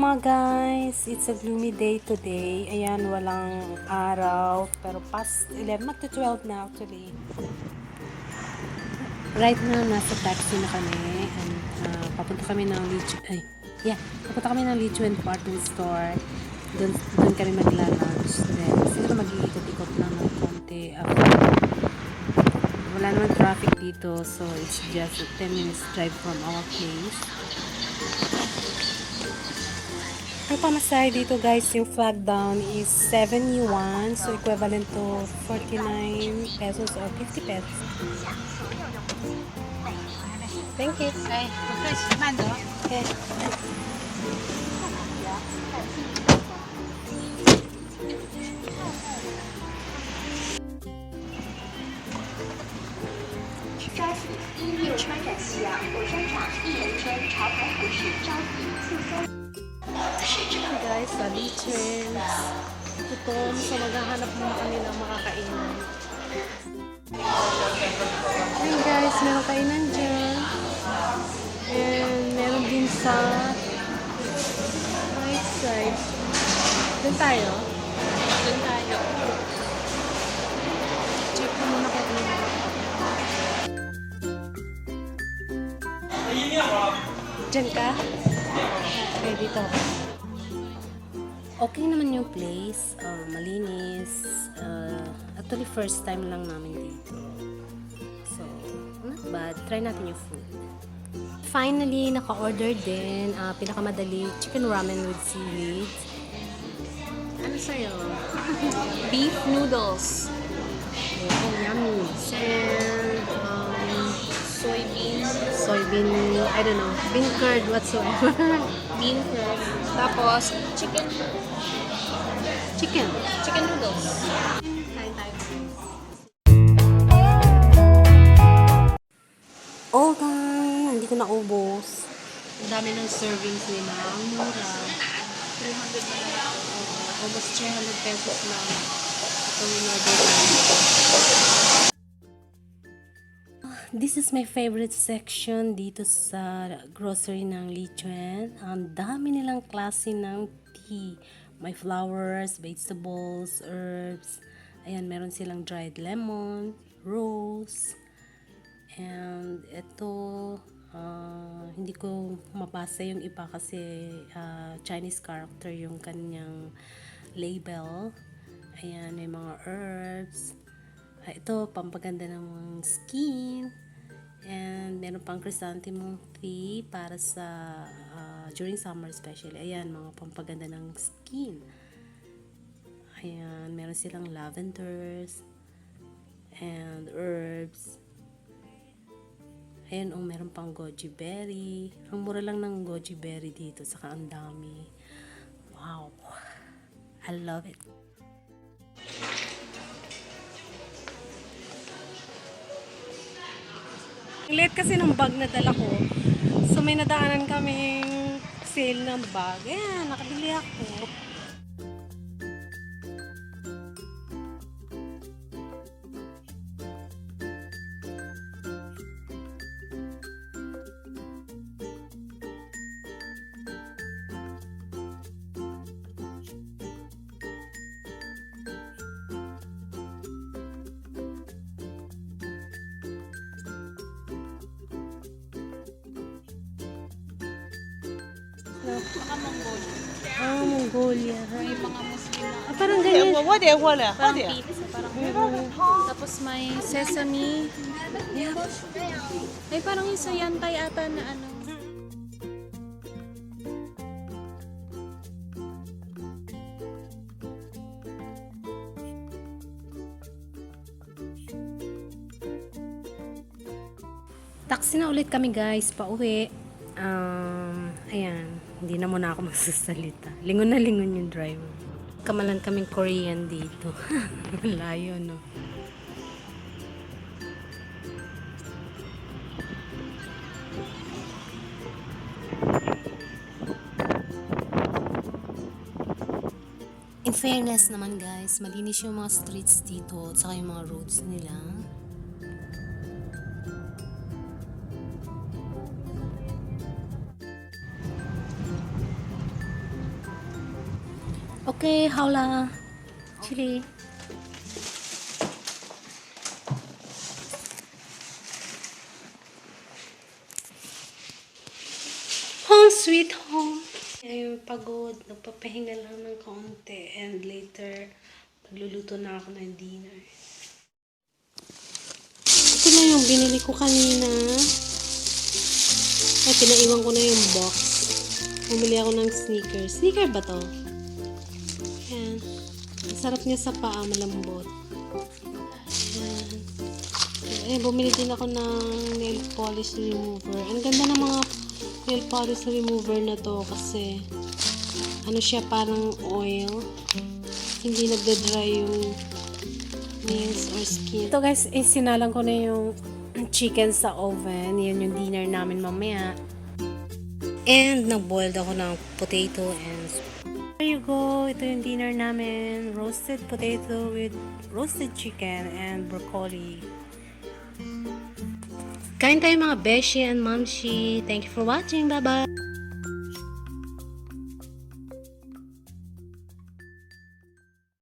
mga guys, it's a gloomy day today. Ayan, walang araw. Pero past 11, magto 12 na actually. Right now, nasa taxi na kami. And, papunta kami ng papunta kami ng Lichuen Department Store. Doon kami magla-lunch. Then, siguro mag-iikot-ikot lang ng konti. Wala naman traffic dito. So, it's just a 10 minutes drive from our place. Ang pamasahe dito guys, yung flag down is 7 yuan. So, equivalent to 49 pesos or 50 pesos. Thank you. Okay, 慢走。 Okay. Guys, sa Lichuen. Gutom. So, maghahanap muna kami ng makakainan. Ayun guys, meron kainan dyan. And meron din sa right side. Doon tayo. Doon tayo. Check ko muna kung ano. Diyan ka? Okay, dito. Okay naman yung place. Malinis. Actually, first time lang namin dito. So, not bad. Try natin yung food. Finally, naka-order din. Pinakamadali, chicken ramen with seaweed. Ano sa'yo? Beef noodles. Oh, yummy. And, soybean, I don't know, bean curd whatsoever. Bean curd. Tapos, chicken noodles. Kain tayo. All done. Hindi ko naubos. Ang dami ng servings nila. Ang mura. 300 na lang. Almost 300 pesos lang. Itong in-order namin. This is my favorite section dito sa grocery ng Lichuen. Ang dami nilang klase ng tea. May flowers, vegetables, herbs. Ayan, meron silang dried lemon, rose. And ito, hindi ko mabasa yung iba kasi Chinese character yung kanyang label. Ayan, may mga herbs. Ito, pampaganda ng skin. And meron pang chrysanthemum tea para sa during summer especially. Ayan, mga pampaganda ng skin. Ayan, meron silang lavenders and herbs. Ayan, meron pang goji berry. Ang mura lang ng goji berry dito, saka ang dami. Wow! I love it. Late kasi ng bag na dala ko. So may nadaanan kaming sale ng bag. Ayan, nakabili ako. Mga Mongolia. Mongolia. May mga Muslim na. Parang ganyan. Parang pizza. Tapos may sesame. May parang isa yantay ata na ano. Taxi na ulit kami guys, pauwi. Ayan, hindi na muna ako magsasalita. Lingon na lingon yung driver. Kamalan kaming Korean dito. Layo, no? In fairness naman guys, malinis yung mga streets dito at saka yung mga roads nila. Okay, howla. Chili. Home sweet home. Ngayon pagod, nagpapahinga lang ng kaunti and later magluluto na ako ng dinner. Ito na yung binili ko kanina. Ay, pinaiwan ko na yung box. Bumili ako ng sneakers. Sneaker ba to? Ayan. Ang sarap niya sa paa, malambot. Ayan. Eh, bumili din ako ng nail polish remover. Ang ganda ng mga nail polish remover na to kasi ano siya, parang oil. Hindi nagda-dry yung nails or skin. Ito guys, sinalang ko na yung chicken sa oven. Yan yung dinner namin mamaya. And nag-boiled ako ng potato and there you go. Ito yung dinner namin. Roasted potato with roasted chicken and broccoli. Kain tayo mga beshi and mamshi. Thank you for watching. Bye-bye!